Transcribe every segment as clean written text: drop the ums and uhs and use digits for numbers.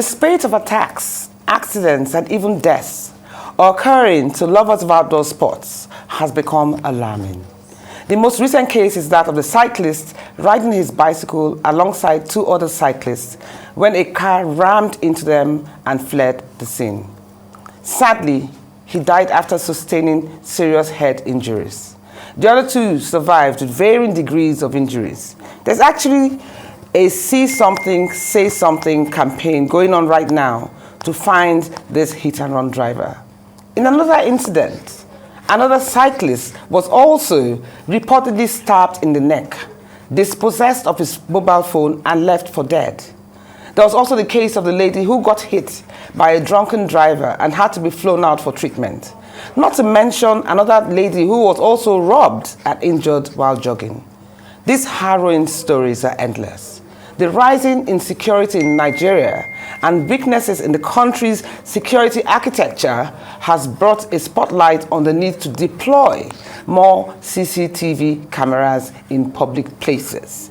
spate of attacks, accidents, and even deaths occurring to lovers of outdoor sports has become alarming. The most recent case is that of the cyclist riding his bicycle alongside two other cyclists when a car rammed into them and fled the scene. Sadly, he died after sustaining serious head injuries. The other two survived with varying degrees of injuries. There's actually a See Something, Say Something campaign going on right now to find this hit-and-run driver. In another incident, another cyclist was also reportedly stabbed in the neck, dispossessed of his mobile phone, and left for dead. There was also the case of the lady who got hit by a drunken driver and had to be flown out for treatment. Not to mention another lady who was also robbed and injured while jogging. These harrowing stories are endless. The rising insecurity in Nigeria and weaknesses in the country's security architecture has brought a spotlight on the need to deploy more CCTV cameras in public places.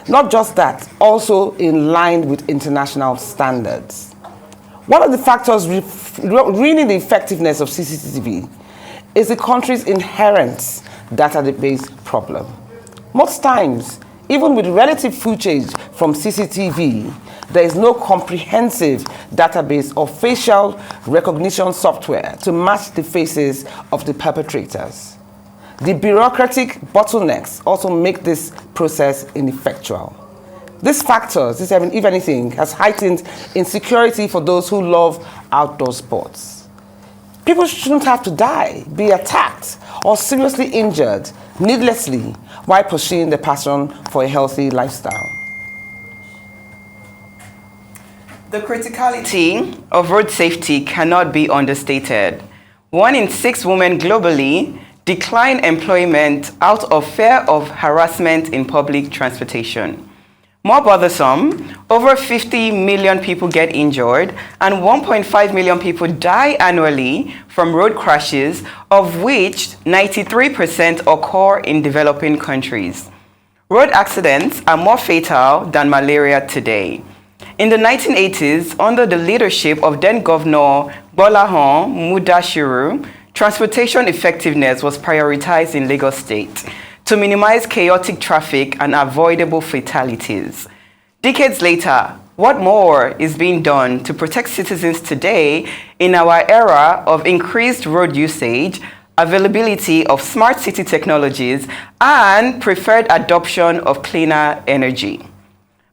Not just that, also in line with international standards. One of the factors ruining the effectiveness of CCTV is the country's inherent database problem. Most times, even with relative footage from CCTV, there is no comprehensive database or facial recognition software to match the faces of the perpetrators. The bureaucratic bottlenecks also make this process ineffectual. These factors, if anything, has heightened insecurity for those who love outdoor sports. People shouldn't have to die, be attacked, or seriously injured needlessly while pursuing their passion for a healthy lifestyle. The criticality of road safety cannot be understated. 1 in 6 women globally decline employment out of fear of harassment in public transportation. More bothersome, over 50 million people get injured and 1.5 million people die annually from road crashes, of which 93% occur in developing countries. Road accidents are more fatal than malaria today. In the 1980s, under the leadership of then Governor Gbolahan Mudashiru, transportation effectiveness was prioritized in Lagos State to minimize chaotic traffic and avoidable fatalities. Decades later, what more is being done to protect citizens today in our era of increased road usage, availability of smart city technologies, and preferred adoption of cleaner energy?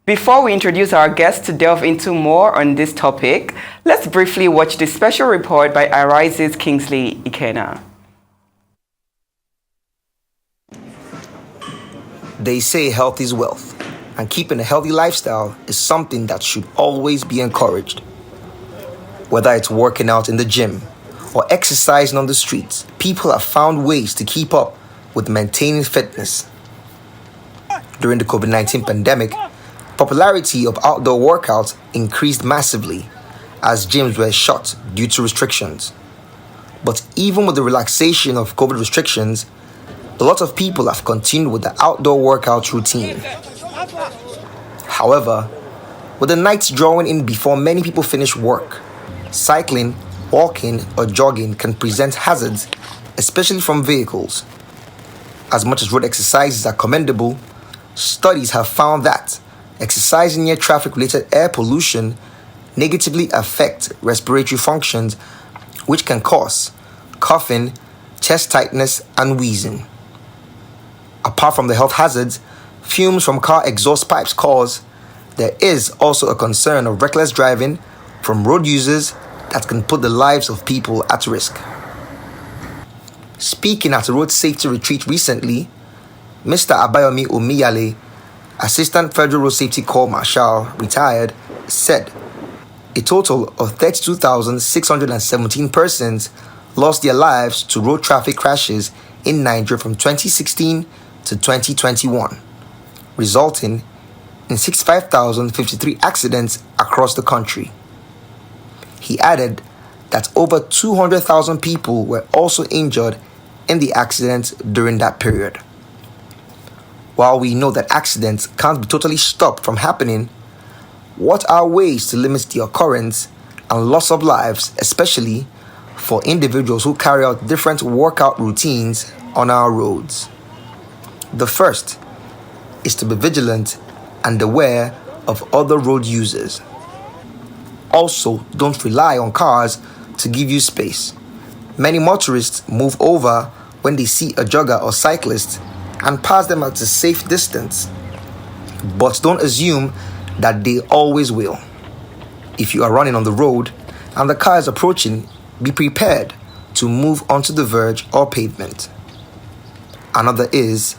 Before we introduce our guests to delve into more on this topic, let's briefly watch this special report by Arise's Kingsley Ikena. They say health is wealth, and keeping a healthy lifestyle is something that should always be encouraged. Whether it's working out in the gym or exercising on the streets, people have found ways to keep up with maintaining fitness. During the COVID-19 pandemic, popularity of outdoor workouts increased massively as gyms were shut due to restrictions. But even with the relaxation of COVID restrictions, a lot of people have continued with the outdoor workout routine. However, with the nights drawing in before many people finish work, cycling, walking, or jogging can present hazards, especially from vehicles. As much as road exercises are commendable, studies have found that exercising near traffic-related air pollution negatively affects respiratory functions, which can cause coughing, chest tightness, and wheezing. Apart from the health hazards fumes from car exhaust pipes cause, there is also a concern of reckless driving from road users that can put the lives of people at risk. Speaking at a road safety retreat recently, Mr. Abayomi Omiyale, Assistant Federal Road Safety Corps Marshal, retired, said a total of 32,617 persons lost their lives to road traffic crashes in Nigeria from 2016 to 2021, resulting in 65,053 accidents across the country. He added that over 200,000 people were also injured in the accidents during that period. While we know that accidents can't be totally stopped from happening, what are ways to limit the occurrence and loss of lives, especially for individuals who carry out different workout routines on our roads? The first is to be vigilant and aware of other road users. Also, don't rely on cars to give you space. Many motorists move over when they see a jogger or cyclist and pass them at a safe distance. But don't assume that they always will. If you are running on the road and the car is approaching, be prepared to move onto the verge or pavement. Another is,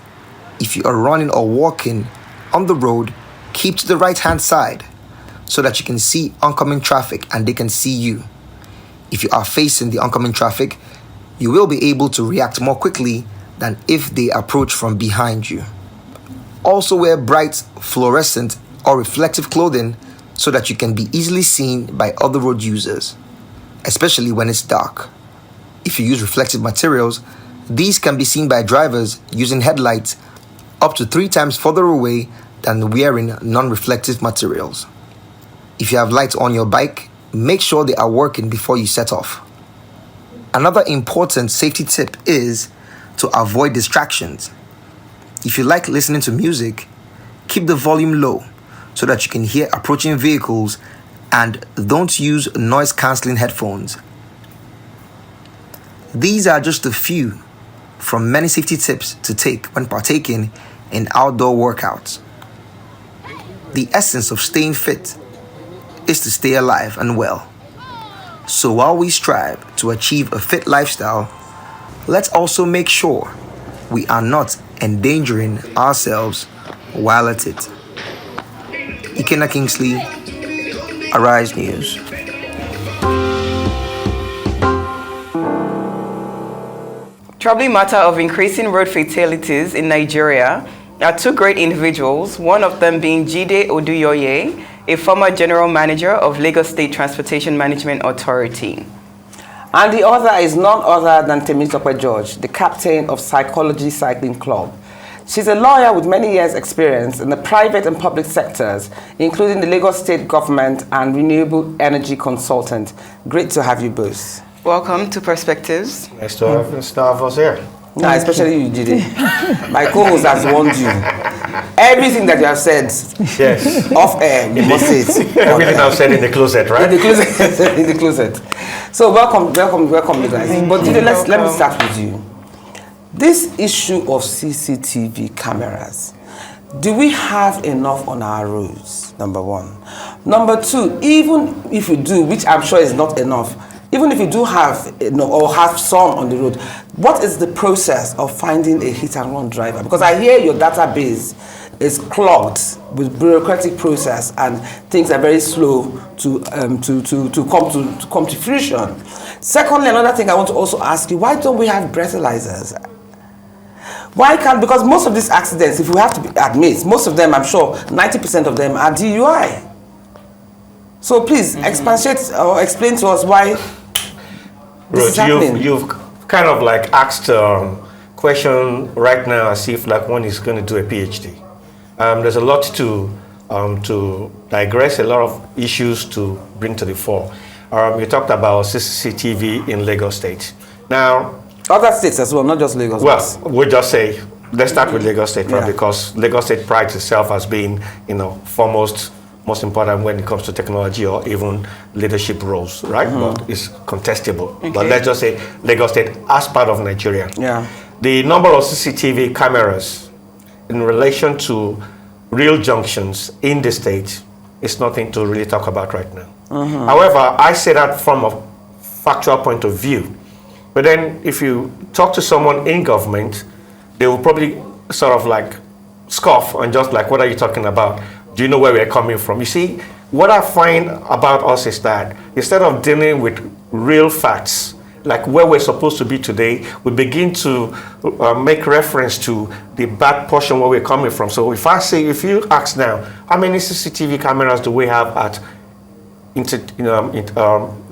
if you are running or walking on the road, keep to the right-hand side so that you can see oncoming traffic and they can see you. If you are facing the oncoming traffic, you will be able to react more quickly than if they approach from behind you. Also wear bright, fluorescent, or reflective clothing so that you can be easily seen by other road users, especially when it's dark. If you use reflective materials, these can be seen by drivers using headlights up to 3 times further away than wearing non-reflective materials. If you have lights on your bike, make sure they are working before you set off. Another important safety tip is to avoid distractions. If you like listening to music, keep the volume low so that you can hear approaching vehicles, and don't use noise-canceling headphones. These are just a few from many safety tips to take when partaking in outdoor workouts. The essence of staying fit is to stay alive and well. So while we strive to achieve a fit lifestyle, let's also make sure we are not endangering ourselves while at it. Ikenna Kingsley, Arise News. Troubling matter of increasing road fatalities in Nigeria are 2 great individuals, one of them being Jide Oduyoye, a former general manager of Lagos State Transportation Management Authority. And the other is none other than Temitope George, the captain of Psychology Cycling Club. She's a lawyer with many years' experience in the private and public sectors, including the Lagos State government and renewable energy consultant. Great to have you both. Welcome to Perspectives. Nice to have us here. No, especially you, Jide. My co-host has warned you. Everything that you have said, yes, off air, you must say it. Everything I've said in the closet, right? In the closet. In the closet. So welcome, you guys. But Jide, let me start with you. This issue of CCTV cameras, do we have enough on our roads? Number one. Number two, even if we do, which I'm sure is not enough, even if you do have, or have some on the road, what is the process of finding a hit-and-run driver? Because I hear your database is clogged with bureaucratic process and things are very slow to come to fruition. Secondly, another thing I want to also ask you: why don't we have breathalyzers? Why can't? Because most of these accidents, if we have to admit, most of them, I'm sure, 90% of them are DUI. So please expatiate or explain to us why. Ruth, you've kind of like asked a question right now as if like one is going to do a PhD. There's a lot to digress, a lot of issues to bring to the fore. You talked about CCTV in Lagos State. Now, other states as well, not just Lagos. Well, we'll just say, let's start with Lagos State, right? Because Lagos State prides itself as being, foremost, most important when it comes to technology or even leadership roles, right? But it's contestable. Okay. But let's just say Lagos State as part of Nigeria. Yeah. The number of CCTV cameras in relation to real junctions in the state is nothing to really talk about right now. However, I say that from a factual point of view. But then if you talk to someone in government, they will probably sort of like scoff and just like, what are you talking about? Do you know where we're coming from? You see, what I find about us is that instead of dealing with real facts, like where we're supposed to be today, we begin to make reference to the bad portion where we're coming from. So if you ask now, how many CCTV cameras do we have at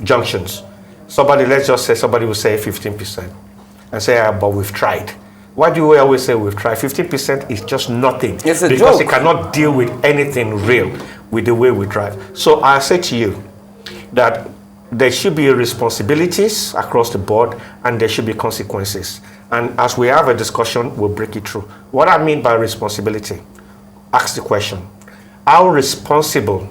junctions? Let's just say somebody will say 15% and say, but we've tried. Why do we always say we've tried? 15% is just nothing. It's a because joke. it cannot deal with anything real. with the way we drive. So I say to you that there should be responsibilities across the board and there should be consequences. And as we have a discussion, we'll break it through. What I mean by responsibility, ask the question, how responsible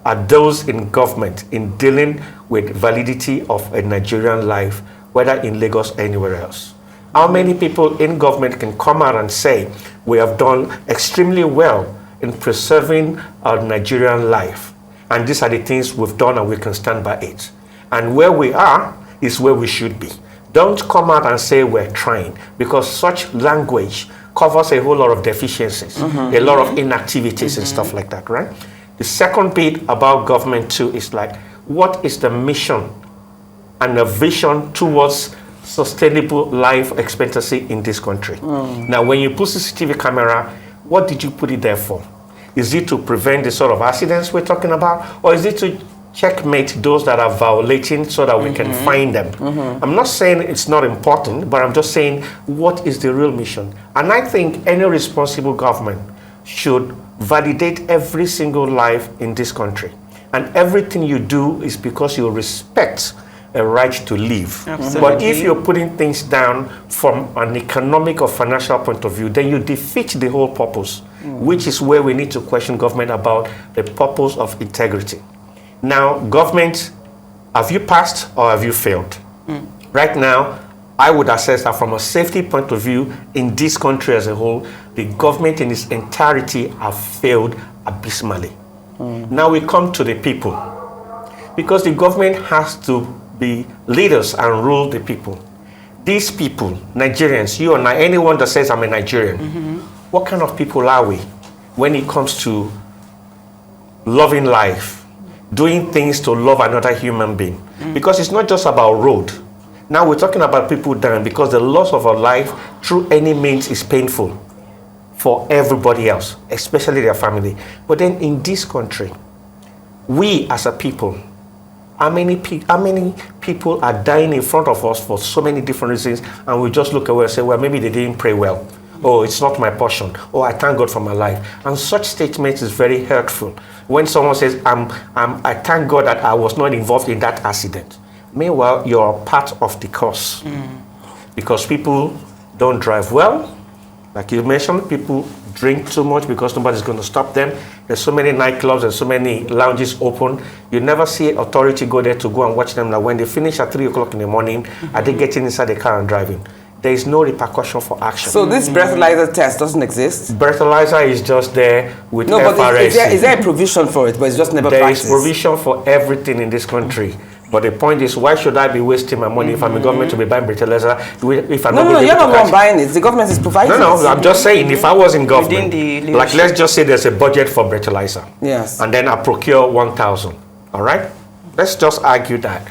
are those in government in dealing with validity of a Nigerian life, whether in Lagos or anywhere else? How many people in government can come out and say, we have done extremely well in preserving our Nigerian life, and these are the things we've done and we can stand by it. And where we are is where we should be. Don't come out and say we're trying, because such language covers a whole lot of deficiencies, a lot of inactivities and stuff like that, right? The second bit about government too is like, what is the mission and the vision towards sustainable life expectancy in this country? Now, when you put CCTV camera, what did you put it there for? Is it to prevent the sort of accidents we're talking about? Or is it to checkmate those that are violating so that we can find them? I'm not saying it's not important, but I'm just saying, what is the real mission? And I think any responsible government should validate every single life in this country. And everything you do is because you respect a right to live. Absolutely. But if you're putting things down from an economic or financial point of view, then you defeat the whole purpose, which is where we need to question government about the purpose of integrity. Now, government, have you passed or have you failed? Right now, I would assess that from a safety point of view, in this country as a whole, the government in its entirety have failed abysmally. Now we come to the people. Because the government has to be leaders and rule the people. These people, Nigerians, you and I, anyone that says I'm a Nigerian, what kind of people are we when it comes to loving life, doing things to love another human being? Because it's not just about road. Now we're talking about people dying, because the loss of a life through any means is painful for everybody else, especially their family. But then in this country, we as a people, how many people are dying in front of us for so many different reasons, and we just look away and say, well, maybe they didn't pray well. Oh, it's not my portion. Oh, I thank God for my life. And such statements is very hurtful. When someone says, I thank God that I was not involved in that accident. Meanwhile, you're part of the cause. Because people don't drive well. Like you mentioned, people drink too much because nobody's going to stop them. There's so many nightclubs and so many lounges open. You never see authority go there to go and watch them. Like when they finish at 3 o'clock in the morning, are they getting inside the car and driving? There is no repercussion for action. So this breathalyzer test doesn't exist? Breathalyzer is just there with no, FRSC. But is there a provision for it, but it's just never practiced? There is provision for everything in this country. But the point is, why should I be wasting my money if I'm a government to be buying breathalyzer? If I'm No, you're not the one buying it. The government is providing it. No, I'm just saying, if I was in government, like let's just say there's a budget for breathalyzer. Yes. And then I procure 1,000. All right? Let's just argue that.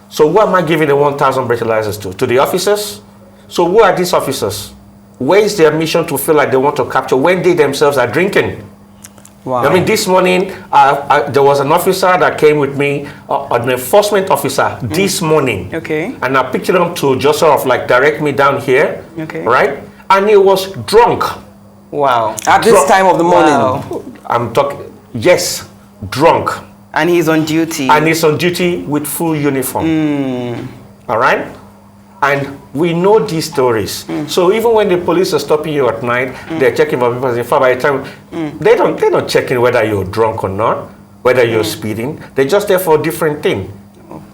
So who am I giving the 1,000 breathalyzers to? To the officers? So who are these officers? Where is their mission to feel like they want to capture when they themselves are drinking? Wow. I mean, this morning, there was an officer that came with me, an enforcement officer, this morning. Okay. And I picked him to just sort of like direct me down here. Okay. Right? And he was drunk. Wow. At this time of the morning? Wow. I'm talking, yes, drunk. And he's on duty. And he's on duty with full uniform. All right? And we know these stories. So even when the police are stopping you at night, they're checking for people. In fact, by the time, they're not checking whether you're drunk or not, whether you're speeding. They're just there for a different thing.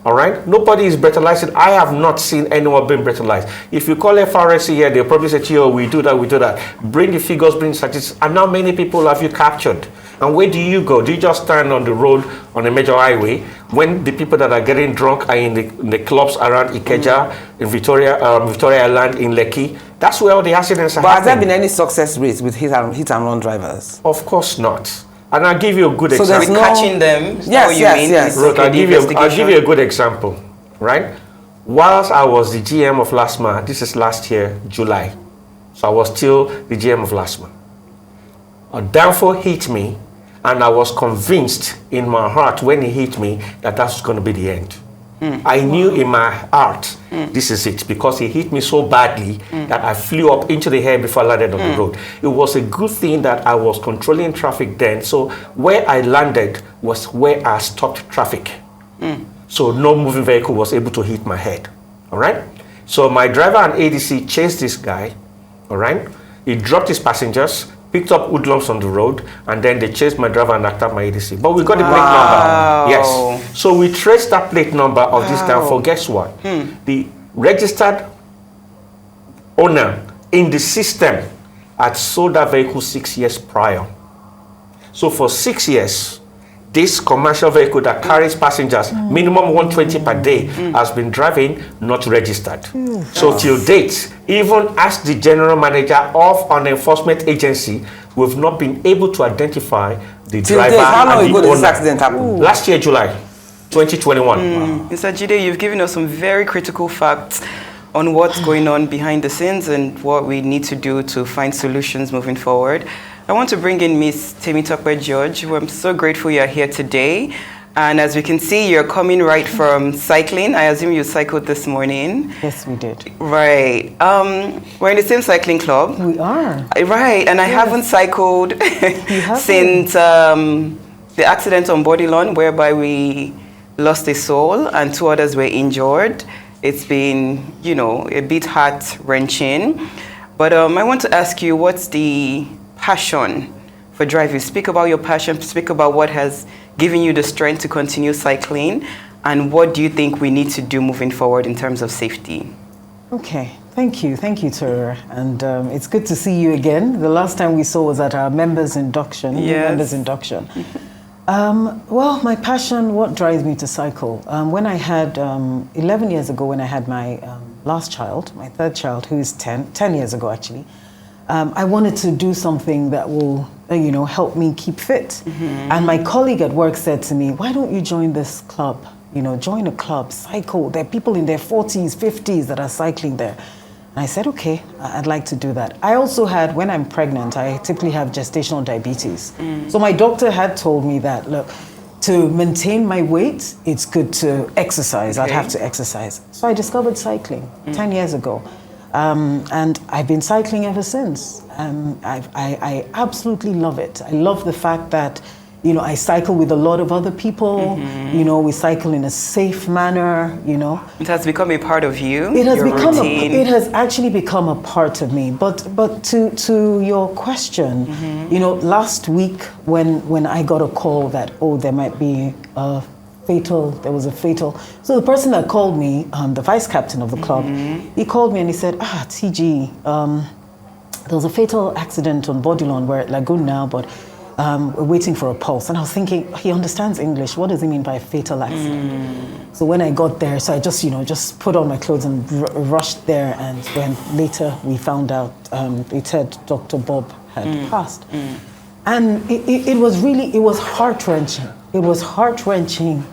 All right? Nobody is breathalyzed. I have not seen anyone being breathalyzed. If you call FRSC here, they'll probably say to you, oh, we do that. Bring the figures, bring statistics. And how many people have you captured? And where do you go? Do you just stand on the road on a major highway when the people that are getting drunk are in the clubs around Ikeja, in Victoria Island, in Lekki? That's where all the accidents are happening. But has there been any success rates with hit and run drivers? Of course not. And I'll give you a good example. So catching them? Yes. Ruth, I'll give you a good example, right? Whilst I was the GM of LASMA, this is last year, July. So I was still the GM of LASMA. A downfall hit me, and I was convinced in my heart when he hit me that that's going to be the end. I knew in my heart, this is it, because he hit me so badly that I flew up into the air before I landed on the road. It was a good thing that I was controlling traffic then. So where I landed was where I stopped traffic. So no moving vehicle was able to hit my head. All right. So my driver and ADC chased this guy. All right. He dropped his passengers, picked up hoodlums on the road, and then they chased my driver and knocked out my ADC. But we got the plate number. Yes. So we traced that plate number of this guy for, guess what? The registered owner in the system had sold that vehicle 6 years prior. So for 6 years, this commercial vehicle that carries passengers, minimum 120 per day, has been driving not registered. So till date, even as the general manager of an enforcement agency, we've not been able to identify the driver How long and ago the did this owner. accident happen? Last year, July 2021. Mr. Jide, you've given us some very critical facts on what's going on behind the scenes and what we need to do to find solutions moving forward. I want to bring in Miss Temitope George, who I'm so grateful you're here today. And as we can see, you're coming right from cycling. I assume you cycled this morning. Yes, we did. Right. We're in the same cycling club. We are. Right. And I haven't cycled since the accident on Bodylon, whereby we lost a soul and 2 others were injured. It's been, you know, a bit heart-wrenching. But I want to ask you, what's the passion for driving? Speak about your passion, speak about what has given you the strength to continue cycling, and what do you think we need to do moving forward in terms of safety? Okay, thank you, Tura. And it's good to see you again. The last time we saw was at our members induction. Yes. Members induction. Well, my passion, what drives me to cycle? When I had, 11 years ago, when I had my last child, my third child, who is 10 years ago actually, I wanted to do something that will, help me keep fit. And my colleague at work said to me, why don't you join this club? Join a club, cycle. There are people in their 40s, 50s that are cycling there. And I said, okay, I'd like to do that. I also had, when I'm pregnant, I typically have gestational diabetes. So my doctor had told me that, look, to maintain my weight, it's good to exercise. I'd have to exercise. So I discovered cycling 10 years ago. And I've been cycling ever since. I absolutely love it. I love the fact that, I cycle with a lot of other people. We cycle in a safe manner, It has become a part of you. It has your become routine. it has actually become a part of me. But to your question, last week when I got a call that there might be there was a fatal. So the person that called me, the vice captain of the club, he called me and he said, TG, there was a fatal accident on Bodylon. We're at Lagoon now, but we're waiting for a pulse. And I was thinking, he understands English. What does he mean by a fatal accident? So when I got there, so I just put on my clothes and rushed there. And when later we found out, they said Dr. Bob had passed. And it was heart-wrenching. It was heart-wrenching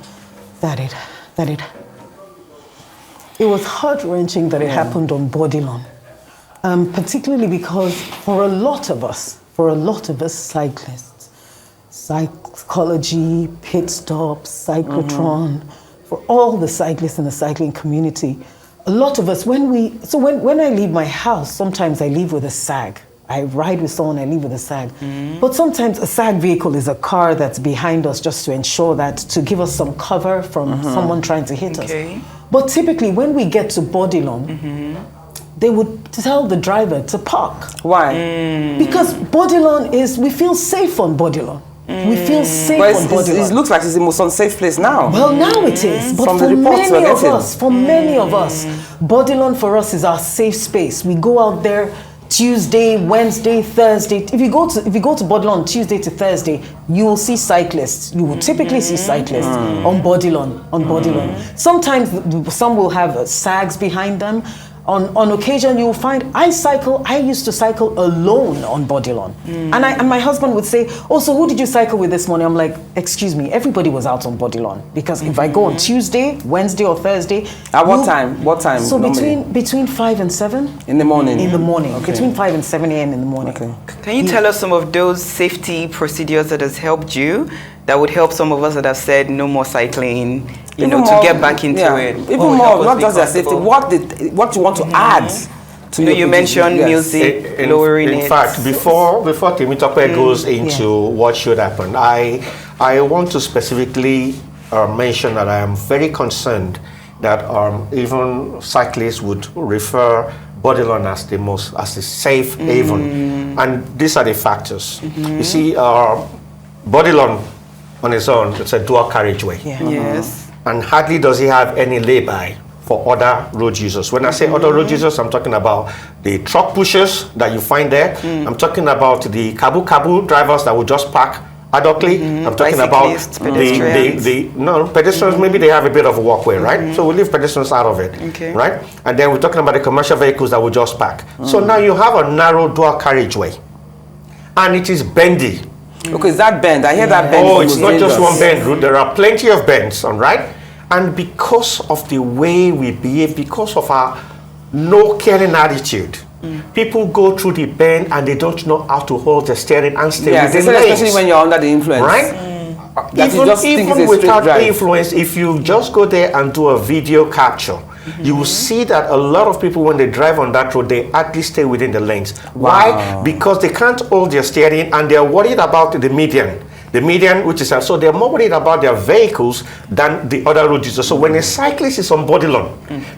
that it happened on Bodylon. Particularly because for a lot of us cyclists, psychology, pit stops, cyclotron, for all the cyclists in the cycling community, a lot of us, when I leave my house, sometimes I leave with a sag. I ride with someone, I leave with a sag. But sometimes a sag vehicle is a car that's behind us just to ensure that, to give us some cover from someone trying to hit us. But typically when we get to Bodylon, they would tell the driver to park. Why? Because Bodylon we feel safe on Bodylon. We feel safe on Bodylon. It looks like it's the most unsafe place now. Well, now it is. But From for the reports many we're of getting. us, Bodylon for us is our safe space. We go out there Tuesday, Wednesday, Thursday. If you go to Bodylon Tuesday to Thursday, you will see cyclists. You will typically see cyclists on Bodylon. Sometimes some will have sags behind them. On occasion, you will find I used to cycle alone on Bodylon. And my husband would say, so who did you cycle with this morning? I'm like, excuse me, everybody was out on Bodylon. Because if I go on Tuesday, Wednesday or Thursday. At what time? What time? So normally? between 5 and 7. In the morning? In the morning. Okay. Between 5 and 7 a.m. in the morning. Okay. Can you tell us some of those safety procedures that has helped you that would help some of us that have said no more cycling, Even to more, get back into it? Even What would more, help us not be just their safety, comfortable? what you want to add to your You producing. mentioned Yes. music, lowering it. In fact, before Temitope goes into what should happen, I want to specifically mention that I am very concerned that even cyclists would refer Bodilon as the safe haven, and these are the factors. You see, Bodilon on its own, it's a dual carriageway. Yes. And hardly does he have any lay-by for other road users. When I say other road users, I'm talking about the truck pushers that you find there. I'm talking about the kabu drivers that will just park adocly. I'm talking about pedestrians. pedestrians. Maybe they have a bit of a walkway, right? So we leave pedestrians out of it, right? And then we're talking about the commercial vehicles that will just park. So now you have a narrow dual carriageway, and it is bendy. Okay, is that bend? I hear that bend. Oh, it's not just one bend, Ruth. There are plenty of bends, all right? And because of the way we behave, because of our no caring attitude, people go through the bend and they don't know how to hold the steering and stay within lanes. Especially when you're under the influence. Right? Even without influence, if you just go there and do a video capture, you will see that a lot of people, when they drive on that road, they at least stay within the lanes. Wow. Why? Because they can't hold their steering and they're worried about the median. The median, which is so they're more worried about their vehicles than the other road users. So when a cyclist is on Bodilon,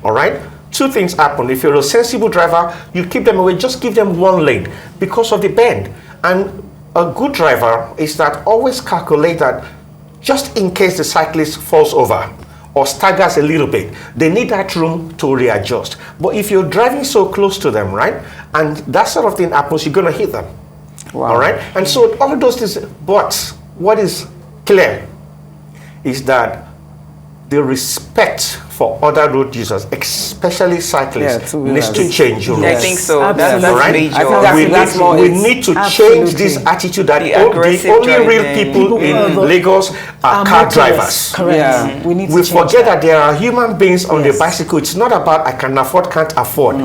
all right, two things happen. If you're a sensible driver, you keep them away, just give them one lane because of the bend. And a good driver is that always calculate that just in case the cyclist falls over or staggers a little bit, they need that room to readjust. But if you're driving so close to them, right, and that sort of thing happens, you're going to hit them. Wow. All right? And so all of those things, but what is clear is that the respect for other road users, especially cyclists, needs to change. I think so. That's right? major. I think we need to change this attitude that the only real people in Lagos are car drivers. Correct. Yeah. We forget that there are human beings on the bicycle. It's not about I can afford, can't afford.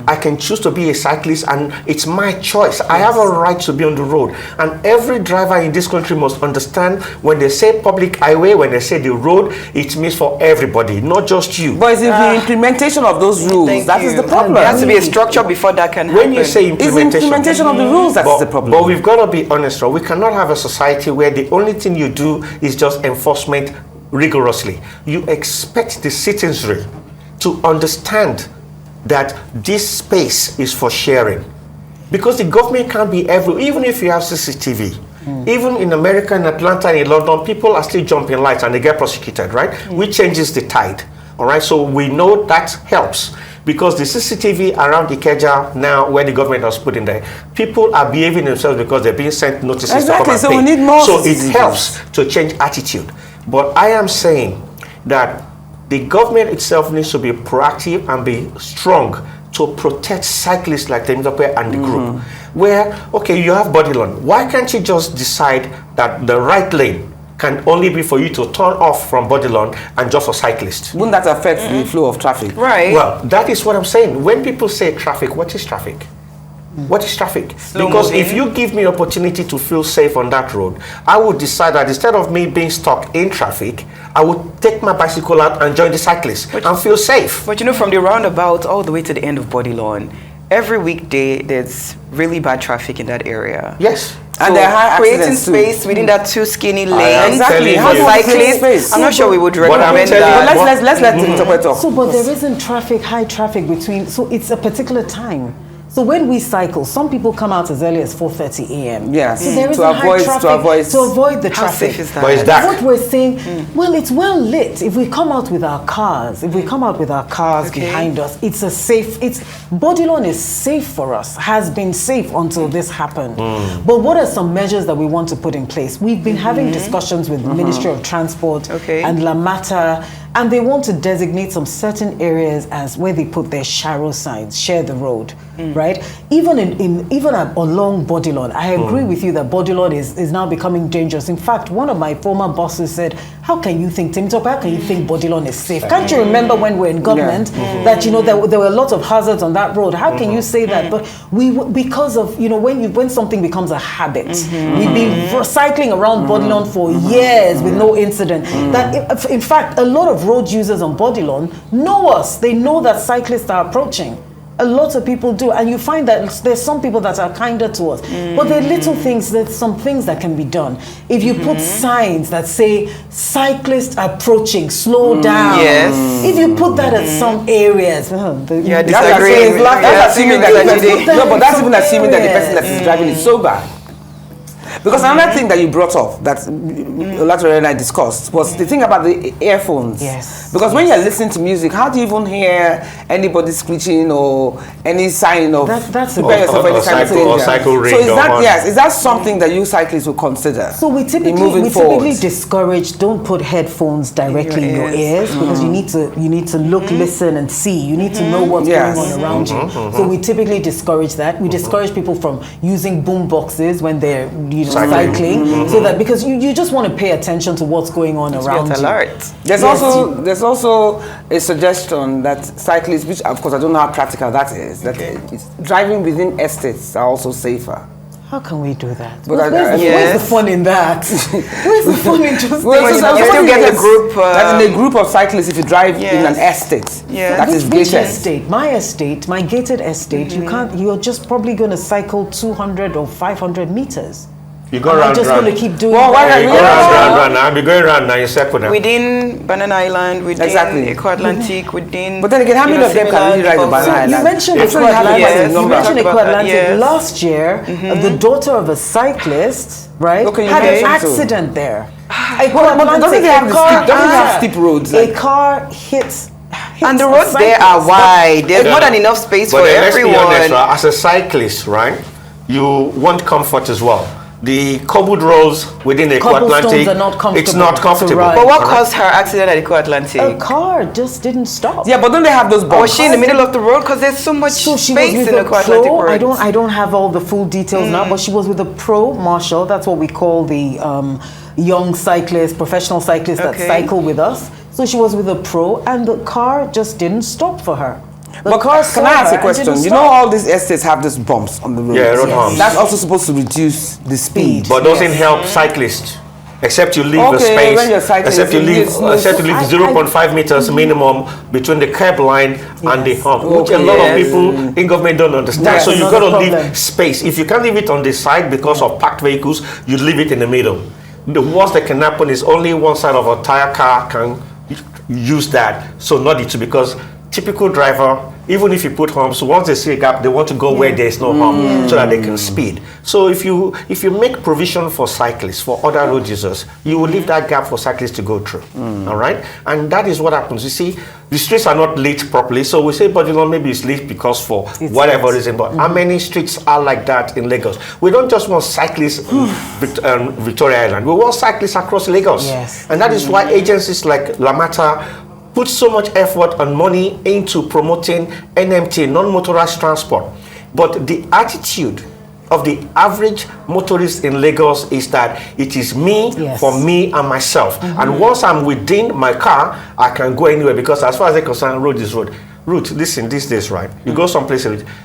I can choose to be a cyclist and it's my choice. I have a right to be on the road. And every driver in this country must understand when they say public highway, when they say the road, it means for everybody, not just you. But it's the implementation of those rules that is the problem. There has to be a structure before that can happen. When you say implementation, it's implementation of the rules that's the problem. But we've got to be honest, we cannot have a society where the only thing you do is just enforcement rigorously. You expect the citizenry to understand that this space is for sharing. Because the government can't be everywhere, even if you have CCTV. Even in America, in Atlanta, and in London, people are still jumping lights and they get prosecuted, right? Which changes the tide, all right? So we know that helps because the CCTV around Ikeja now, where the government has put in there, people are behaving themselves because they're being sent notices to come and pay. So we need more So it helps to change attitude. But I am saying that the government itself needs to be proactive and be strong to protect cyclists like Temitope and the group. Where, okay, you have Bodilon. Why can't you just decide that the right lane can only be for you to turn off from Bodilon and just for cyclists? Wouldn't that affect the flow of traffic? Right. Well, that is what I'm saying. When people say traffic, what is traffic? What is traffic? Slow Because moving. if you give me opportunity to feel safe on that road, I would decide that instead of me being stuck in traffic, I would take my bicycle out and join the cyclists and feel safe. But you know, from the roundabout all the way to the end of Bodilon, every weekday there's really bad traffic in that area. Yes. And there are creating space within that two skinny lanes Exactly. for How do you create cyclists. space? I'm not sure we would I'm recommend telling you, that. But let's let Temitope talk. So, but there isn't high traffic between, so it's a particular time. So when we cycle, some people come out as early as 4:30 a.m. Yes. So there To isn't avoid- high traffic to avoid- the How traffic. safe is that? But it's dark. What we're saying, well, it's well lit. If we come out with our cars, Okay. behind us, it's a safe. Bodilon is safe for us. Has been safe until this happened. But what are some measures that we want to put in place? We've been having discussions with the Ministry of Transport Okay. and Lamata and they want to designate some certain areas as where they put their sharo signs, share the road, right? Even along Bodilon, I agree with you that Bodilon is now becoming dangerous. In fact, one of my former bosses said, how can you think, Temitope, how can you think Bodilon is safe? Can't you remember when we were in government that, you know, there were a lot of hazards on that road? How can you say that? But because of, you know, when something becomes a habit, we've been cycling around Bodilon for years with no incident. That, in fact, a lot of road users on Bodilon know us. They know that cyclists are approaching. A lot of people do, and you find that there's some people that are kinder to us. But there are little things, there's some things that can be done. If you put signs that say, cyclists approaching, slow down. Yes. If you put that at some areas. Yeah, that's assuming that's even assuming that the person that is driving is sober. Because another thing that you brought up that Olatunji and I discussed was the thing about the earphones. Yes. Because when you're listening to music, how do you even hear anybody screeching or any sign of prepare yourself for any kind of danger? Cycle ring. So is that something that you cyclists will consider? So we typically discourage, don't put headphones directly in your ears because you need to look, listen, and see. You need to know what's going on around you. So we typically discourage that. We discourage people from using boom boxes when they're cycling, so that because you just want to pay attention to what's going on around you. Alert. There's also a suggestion that cyclists, which of course I don't know how practical that is, that driving within estates are also safer. How can we do that? But where's the fun in that? Where's the fun in just you still get a group. That in a group of cyclists, if you drive in an estate, that is gated. Estate? My gated estate. You're just probably going to cycle 200 or 500 meters. You go round. Just going to keep doing. Well, you go round. I'll be going round now. You circle now. Within Banana Island, within Eco Atlantic, within. But then again, how many of them can really ride the Banana Island? You mentioned Eco Atlantic. Last year, the daughter of a cyclist, right, had an accident there. Doesn't have steep roads? A car hits. And the roads there are wide. There's more than enough space for everyone. Let's be honest, as a cyclist, right, you want comfort as well. The cobbled roads within the Eco Atlantic, it's not comfortable. But what caused her accident at Eco Atlantic? A car just didn't stop. Yeah, but don't they have those bumps? Was she in the middle of the road? Because there's so much space in the Eco Atlantic road. I don't have all the full details now, but she was with a pro marshal. That's what we call the young cyclists, professional cyclists that cycle with us. So she was with a pro, and the car just didn't stop for her. But can I ask a question? You know all these estates have these bumps on the road. Yeah, road humps. That's also supposed to reduce the speed. But doesn't help cyclists. Except you leave the space. Except you leave 0.5 meters minimum between the curb line and the hump, which a lot of people in government don't understand. So you've got to leave space. If you can't leave it on the side because of parked vehicles, you leave it in the middle. The worst that can happen is only one side of a tire car can use that. So not the two, because typical driver, even if you put humps, once they see a gap, they want to go where there's no hump so that they can speed. So if you make provision for cyclists, for other road users, you will leave that gap for cyclists to go through. All right? And that is what happens. You see, the streets are not lit properly. So we say, but you know, maybe it's lit because for whatever reason. But how many streets are like that in Lagos? We don't just want cyclists in Victoria Island. We want cyclists across Lagos. Yes. And that is why agencies like Lamata put so much effort and money into promoting NMT, non-motorized transport. But the attitude of the average motorist in Lagos is that it is me, for me and myself. And once I'm within my car, I can go anywhere, because as far as they're concerned, road is road. Ruth, listen, these days, right? You go someplace,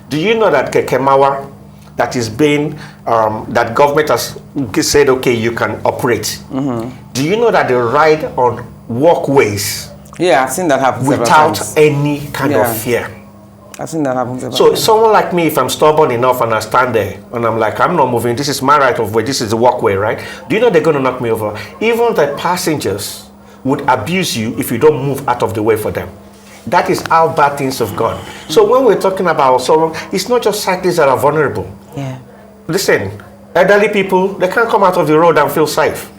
do you know that Kekemawa, that is being, that government has said, okay, you can operate. Do you know that they ride on walkways? Yeah, I've seen that happen without any kind of fear. I've seen that happen. So someone like me, if I'm stubborn enough and I stand there and I'm like, I'm not moving, this is my right of way, this is the walkway, right? Do you know they're going to knock me over? Even the passengers would abuse you if you don't move out of the way for them. That is how bad things have gone. So when we're talking about someone, it's not just cyclists that are vulnerable. Yeah. Listen, elderly people, they can't come out of the road and feel safe.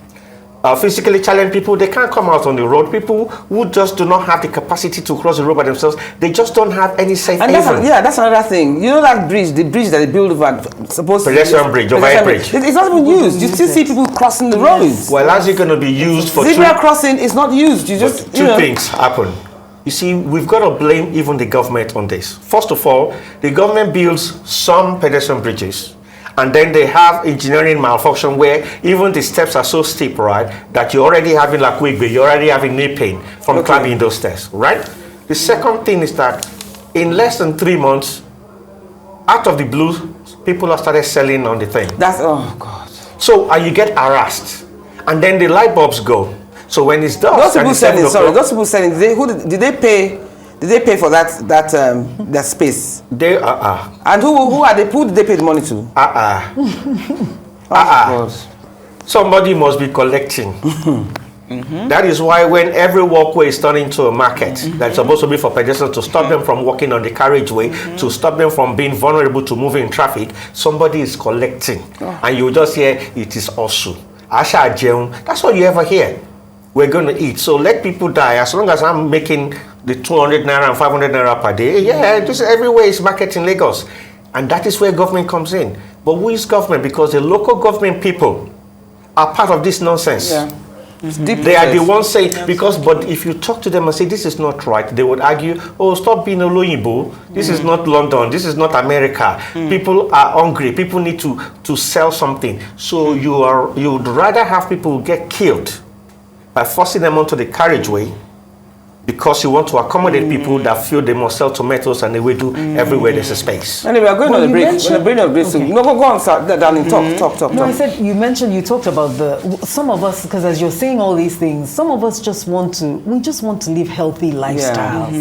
physically challenged people, they can't come out on the road. People who just do not have the capacity to cross the road by themselves, they just don't have any safe haven. That's another thing. You know that bridge, the bridge that they build over, supposed pedestrian bridge, overhead bridge. It's not even used. You still see people crossing the roads. Well, as it's going to be used for zebra crossing is not used. You just two things happen. You see, we've got to blame even the government on this. First of all, the government builds some pedestrian bridges, and then they have engineering malfunction where even the steps are so steep, right, that you're already having you're already having knee pain from climbing those stairs, right? The second thing is that in less than 3 months, out of the blue, people have started selling on the thing. Oh God. So you get harassed, and then the light bulbs go. So when it's done, those people selling. Did they pay? Did they pay for that space? They And who are they? Who did they pay the money to? God. Somebody must be collecting. That is why when every walkway is turned into a market that's supposed to be for pedestrians to stop them from walking on the carriageway, to stop them from being vulnerable to moving in traffic, somebody is collecting. And you just hear it is also. Asha Jeun. That's what you ever hear. We're going to eat. So let people die. As long as I'm making the 200 naira and 500 naira per day, just everywhere is market in Lagos. And that is where government comes in. But who is government? Because the local government people are part of this nonsense. Yeah. They are the ones saying, but if you talk to them and say this is not right, they would argue, oh, stop being Oloyinbo. This is not London. This is not America. People are hungry. People need to sell something. So you would rather have people get killed by forcing them onto the carriageway because you want to accommodate people that feel they must sell tomatoes and they will do everywhere there's a space. Anyway, we're going on a break. No, go on, darling. Talk. No, I said you talked about some of us, because as you're saying all these things, some of us just want to live healthy lifestyles.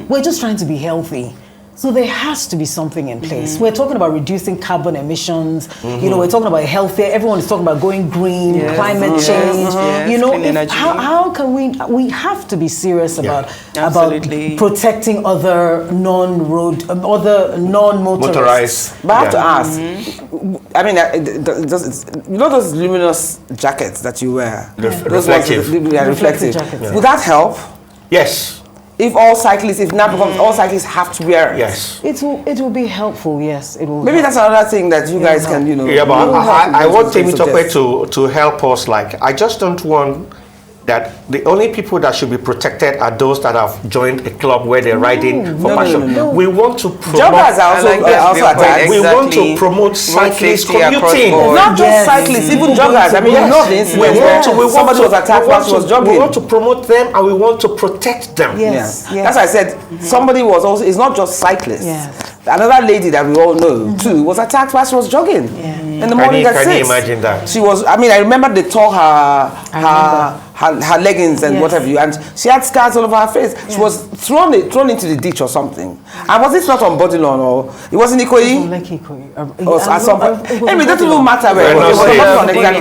We're just trying to be healthy. So there has to be something in place. We're talking about reducing carbon emissions. We're talking about healthier. Everyone is talking about going green, climate change. How can we have to be serious about protecting other non-motorized. But I have to ask. I mean, those luminous jackets that you wear, reflective. Reflective. Jackets. Would that help? Yes. If now becomes all cyclists have to wear it. Yes. It will be helpful, yes. It will. Maybe that's another thing that you guys can, Yeah, but I want Temitope to help us. I just don't want that the only people that should be protected are those that have joined a club where they're riding for passion. No. We want to promote. Joggers are also attacked. We want to promote cyclists commuting. Not just cyclists, even joggers. I mean, you know the incident where somebody was attacked while she was jogging. We want to promote them and we want to protect them. Yes. That's why I said somebody was also. It's not just cyclists. Yes. Another lady that we all know too was attacked while she was jogging in the morning at 6. Can you imagine that? She was. I mean, I remember they tore her leggings and whatever you, and she had scars all over her face. She was thrown into the ditch or something. And was it not on Bodilon or it wasn't Ikoyi? Or at some point. Anyway, it doesn't even matter where it was.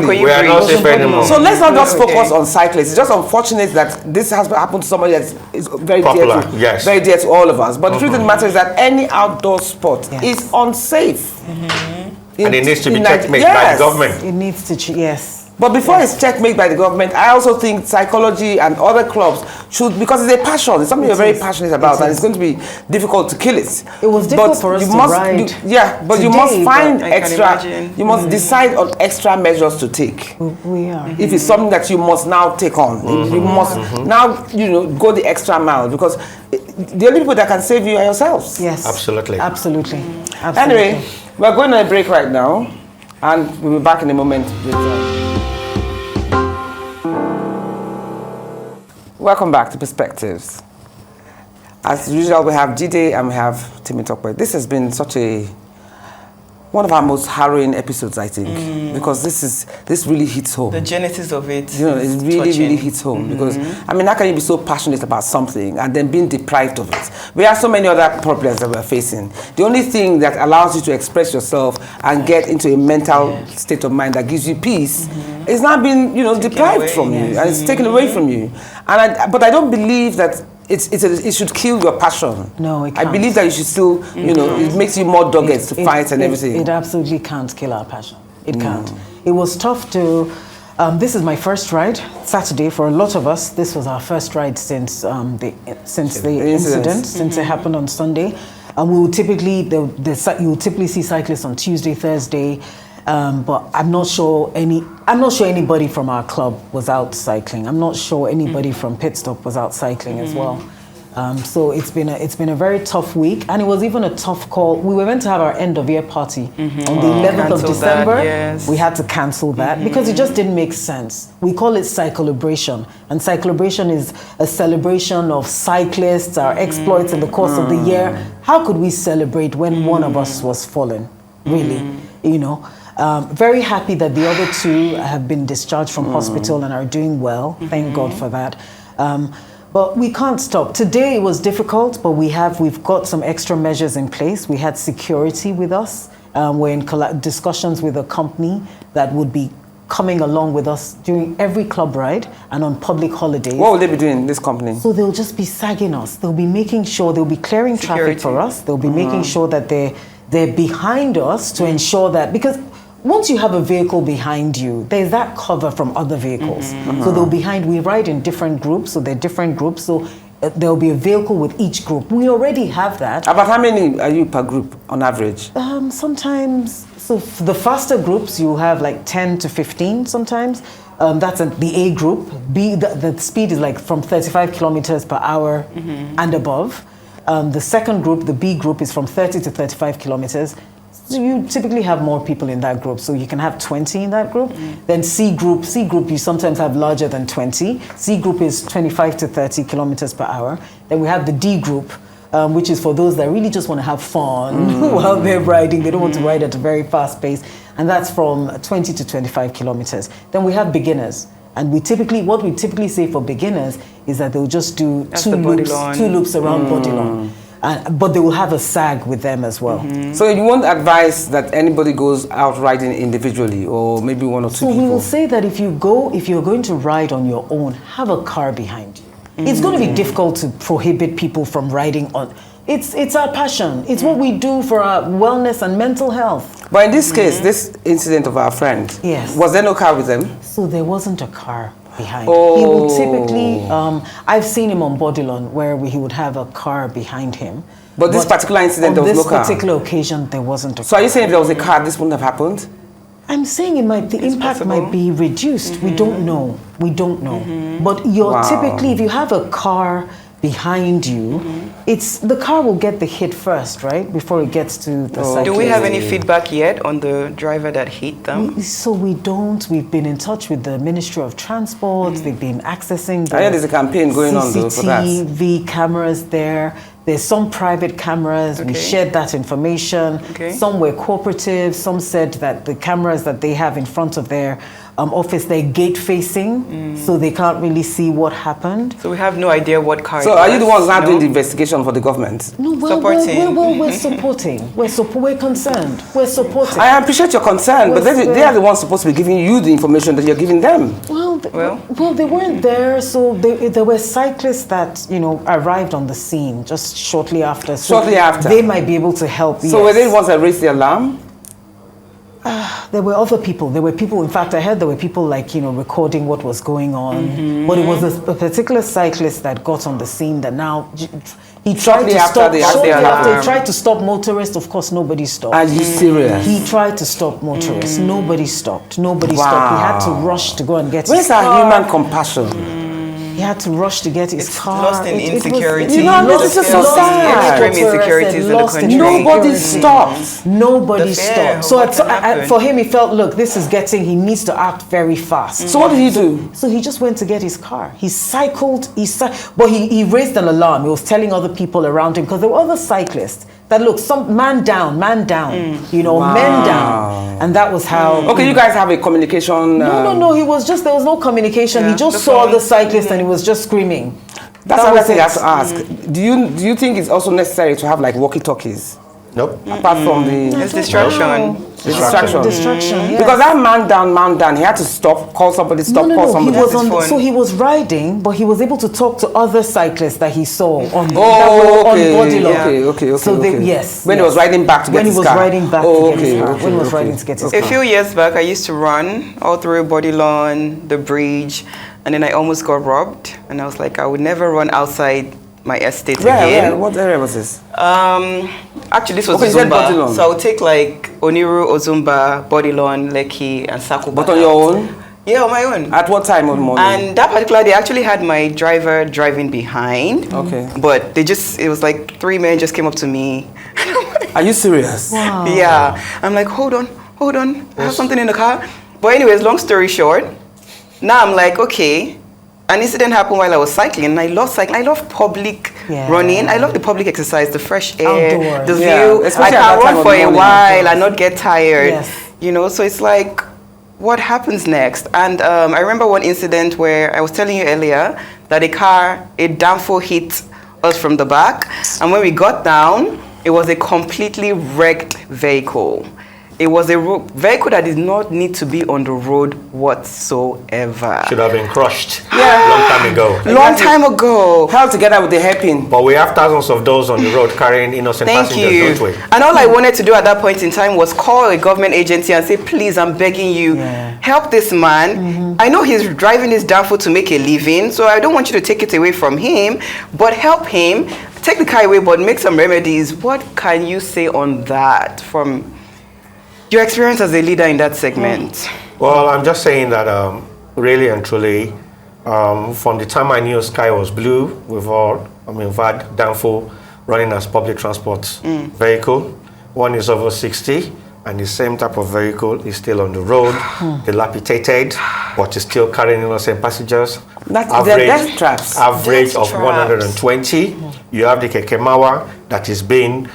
We are not safe anymore. So let's not just focus on cyclists. It's just unfortunate that this has happened to somebody that is very popular, very dear to all of us. But the truth of the matter is that any outdoor sport is unsafe. And it needs to be checkmate by the government. It needs to, yes. But before it's checkmate by the government, I also think psychology and other clubs should, because it's a passion, it's something you're very passionate about, and it's going to be difficult to kill it. It was difficult for us to ride. You must find you must decide on extra measures to take. We are. If it's something that you must now take on, you must now, go the extra mile, because the only people that can save you are yourselves. Yes. Absolutely. Anyway, we're going on a break right now, and we'll be back in a moment with Welcome back to Perspectives. As usual, we have Jide and we have Temitope. This has been one of our most harrowing episodes, I think, because this really hits home. The genesis of it. It really hits home because, I mean, how can you be so passionate about something and then being deprived of it? We have so many other problems that we're facing. The only thing that allows you to express yourself and get into a mental state of mind that gives you peace is now being, deprived from you, and it's taken away from you. But I don't believe that it should kill your passion. No, it can't. I believe that you should still, it makes you more dogged to fight and everything. It absolutely can't kill our passion. It can't. It was tough to This is my first ride, Saturday. For a lot of us, this was our first ride since the incident, since it happened on Sunday. And we would typically, you would typically see cyclists on Tuesday, Thursday, but I'm not sure anybody from our club was out cycling. I'm not sure anybody from Pit Stop was out cycling as well. So it's been a very tough week, and it was even a tough call. We were meant to have our end of year party on the 11th of December. That, yes. We had to cancel that because it just didn't make sense. We call it cyclobration, and cyclobration is a celebration of cyclists, our exploits in the course of the year. How could we celebrate when one of us was fallen? Really, you know. Very happy that the other two have been discharged from hospital and are doing well. Thank God for that. But we can't stop. Today it was difficult, but we've got some extra measures in place. We had security with us. We're in discussions with a company that would be coming along with us during every club ride and on public holidays. What will they be doing, this company? So they'll just be sagging us. They'll be making sure, they'll be clearing traffic for us. They'll be making sure that they're behind us to ensure that, because once you have a vehicle behind you, there's that cover from other vehicles. So they'll behind, we ride in different groups, so they're different groups, so there'll be a vehicle with each group. We already have that. About how many are you per group on average? Sometimes, so for the faster groups, you have like 10 to 15 sometimes. That's the A group. B, the speed is like from 35 kilometers per hour and above. The second group, the B group, is from 30 to 35 kilometers. So you typically have more people in that group, so you can have 20 in that group. Then C group, you sometimes have larger than 20. C group is 25 to 30 kilometers per hour. Then we have the D group, which is for those that really just want to have fun while they're riding. They don't want to ride at a very fast pace, and that's from 20 to 25 kilometers. Then we have beginners. And what we typically say for beginners is that they'll just do two loops around Bodilon. But they will have a sag with them as well. So you won't advise that anybody goes out riding individually, or maybe one or two people? So we will say that if you're going to ride on your own, have a car behind you. It's going to be difficult to prohibit people from riding on. It's our passion. It's what we do for our wellness and mental health. But in this case, this incident of our friend, was there no car with them? So there wasn't a car behind. He would typically, I've seen him on Bodilon where he would have a car behind him. But this particular incident, there was no car? On this particular occasion, there wasn't a car. So are you saying if there was a car, this wouldn't have happened? I'm saying the impact might be reduced. We don't know. But typically, if you have a car behind you, the car will get the hit first, right? Before it gets to the cyclist. Do we have any feedback yet on the driver that hit them? So we don't. We've been in touch with the Ministry of Transport. They've been accessing the there's a campaign going on though for that. CCTV cameras there. There's some private cameras. We shared that information. Some were cooperative. Some said that the cameras that they have in front of their office, they're gate facing, so they can't really see what happened. So we have no idea what car. So are you the ones now doing the investigation for the government? No, we're supporting. We're concerned. We're supporting. I appreciate your concern, but they are the ones supposed to be giving you the information that you're giving them. Well, they weren't there, so there were cyclists that arrived on the scene just shortly after. So they might be able to help. So were they the ones that raised the alarm? There were other people. There were people, in fact, I heard there were people recording what was going on. But it was a particular cyclist that got on the scene that now he tried to stop. Shortly after he tried to stop motorists, of course, nobody stopped. Are you serious? He tried to stop motorists. Nobody stopped. Nobody stopped. He had to rush to go and get his car. Where's our human compassion? He had to rush to get his car. Lost in insecurity. This is so sad. Extreme insecurities in the country. Nobody stopped. Nobody stopped. So for him, he felt, look, he needs to act very fast. So what did he do? So he just went to get his car. He cycled, but he raised an alarm. He was telling other people around him, because there were other cyclists that, look, some man down, men down. And that was how. Okay, you guys have a communication. No, there was no communication. He just saw the cyclist and he was just screaming. That's another thing I have to ask. Do you think it's also necessary to have like walkie-talkies? Nope. Apart from the It's distraction. distraction. Distraction, yes. Because that man down, he had to stop, call somebody, stop, No, call he somebody. was That's his phone. so he was riding, but he was able to talk to other cyclists that he saw on that Oh, were okay. on Bodilon. Okay. So they, okay. yes. When he was riding back to get when his he was car. riding back Oh, to get his car. okay, When he was okay. riding to get his A car. few years back, I used to run all through Bodilon, the bridge, and then I almost got robbed. And I was like, I would never run outside my estate Where? again. What area was this? Actually, this was Okay, you said Ozumba. Bodilon. So I would take like Oniru, Ozumba, Bodilon, Lekki, and Sakuba. But on your own? Yeah, on my own. At what time of the morning? And that particular day, I actually had my driver driving behind. Okay. But it was like 3 men just came up to me. Are you serious? Wow. Yeah. I'm like, hold on. I have something in the car. But anyways, long story short, now I'm like, okay. An incident happened while I was cycling, and I love cycling. I love public running. I love the public exercise, the fresh air, Outdoors. the Yeah, view. I especially at can that time run of for the a morning. while and not get tired. Yes. You know, so it's like, what happens next? And I remember one incident where I was telling you earlier that a Danfo hit us from the back. And when we got down, it was a completely wrecked vehicle. It was a vehicle that did not need to be on the road whatsoever. Should have been crushed. Yeah. Long time ago. Long time ago. Held together with the hairpin. But we have thousands of those on the road carrying innocent Thank passengers, you. don't we? And all I wanted to do at that point in time was call a government agency and say, please, I'm begging you, help this man. I know he's driving his Danfo to make a living, so I don't want you to take it away from him, but help him. Take the car away, but make some remedies. What can you say on that from your experience as a leader in that segment? Well, I'm just saying that really and truly, from the time I knew sky was blue, we've had Danfo running as public transport vehicle. One is over 60, and the same type of vehicle is still on the road, dilapidated, but is still carrying innocent passengers. That's traps. Average Death of traps. 120. You have the Kekemawa that is being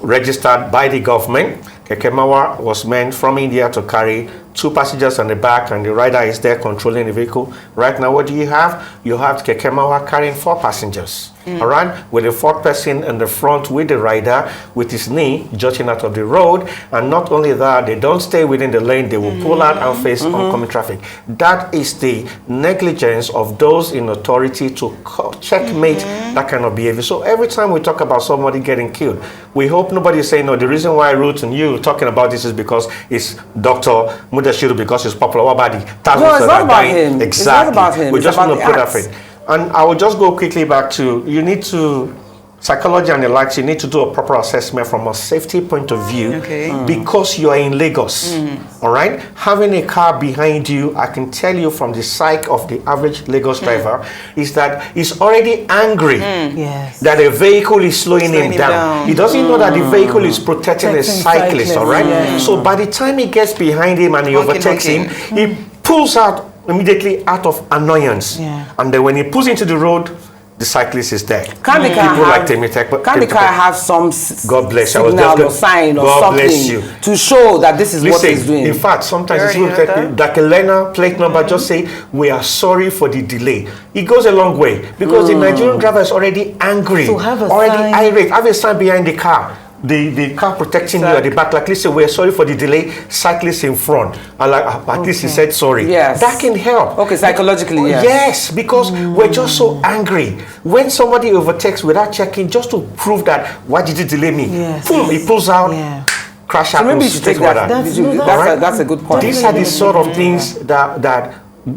registered by the government. Kekemawa was meant from India to carry 2 passengers on the back, and the rider is there controlling the vehicle. Right now, what do you have? You have Kekemawa carrying 4 passengers, all right? With the 4th person in the front with the rider, with his knee jutting out of the road. And not only that, they don't stay within the lane. They will pull out and face oncoming traffic. That is the negligence of those in authority to checkmate that kind of behavior. So every time we talk about somebody getting killed, we hope nobody is saying, no, the reason why Ruth and you talking about this is because it's Dr. Mudashiru, because he's popular. What about the thousands No, it's that not are about dying? him. Exactly. It's not about him. We It's just about want to the put that acts. in. And I will just go quickly back to, you need to, psychology and the likes, you need to do a proper assessment from a safety point of view, because you are in Lagos, all right? Having a car behind you, I can tell you from the psyche of the average Lagos driver, is that he's already angry Yes. that a vehicle is slowing him down. He doesn't know that the vehicle is protecting a Protecting cyclist, all right? cyclists, So by the time he gets behind him and he overtakes him, he pulls out immediately out of annoyance. Yeah. And then when he pulls into the road, the cyclist is there. Can the car People like have, Temitope. can the car have some God bless you. I was signal just or sign or God something bless you. to show that this is what Listen, he's doing? in fact, sometimes it's You good already heard that Elena plate number just say, we are sorry for the delay. It goes a long way because the Nigerian driver is already angry, So have a already sign. irate. Have a sign behind the car. The car protecting you at the back, like, listen, we're sorry for the delay, cyclists in front. And like, at least he said sorry. Yes. That can help. Okay, psychologically, yes. Yes, because we're just so angry. When somebody overtakes without checking, just to prove that, why did you delay me? Yes. Boom, he pulls out, Yeah. crash So happens. maybe you should take things like that. That's- You- no, that's a good point. These are the sort of things that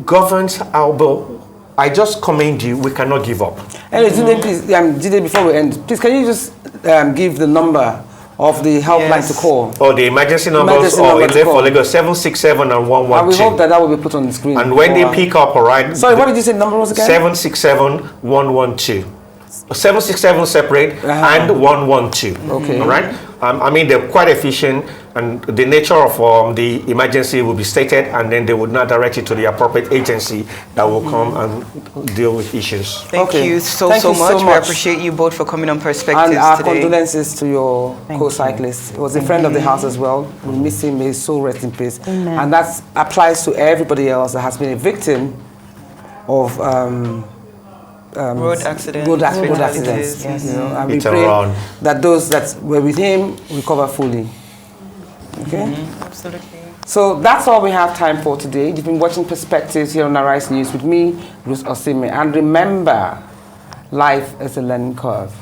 governs our bill. I just commend you. We cannot give up. Anyway, Jide, please, Jide, before we end, please, can you just give the number of the helpline Yes. to call? Or the emergency numbers, Emergency or number in to there for call. Lagos 767 and And we 112. hope that will be put on the screen. And when they pick up, all right. Sorry, what did you say the number was again? 767 112. 767 separate and 112. Okay. All right. I mean, they're quite efficient, and the nature of the emergency will be stated, and then they would now direct it to the appropriate agency that will come and deal with issues. Thank Okay. you so Thank you so much. We much. appreciate you both for coming on Perspectives And our today. condolences to your co-cyclist. He was a friend of the house as well. We miss him. May his soul rest in peace. Amen. And that applies to everybody else that has been a victim of road accidents. Road accidents. fatalities. Yes. You know, and we Hit and pray run. that those that were with him recover fully. Okay? Absolutely. So that's all we have time for today. You've been watching Perspectives here on Arise News with me, Ruth Osime. And remember, life is a learning curve.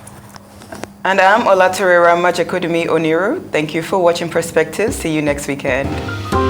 And I'm Majekodunmi-Oniru. Thank you for watching Perspectives. See you next weekend.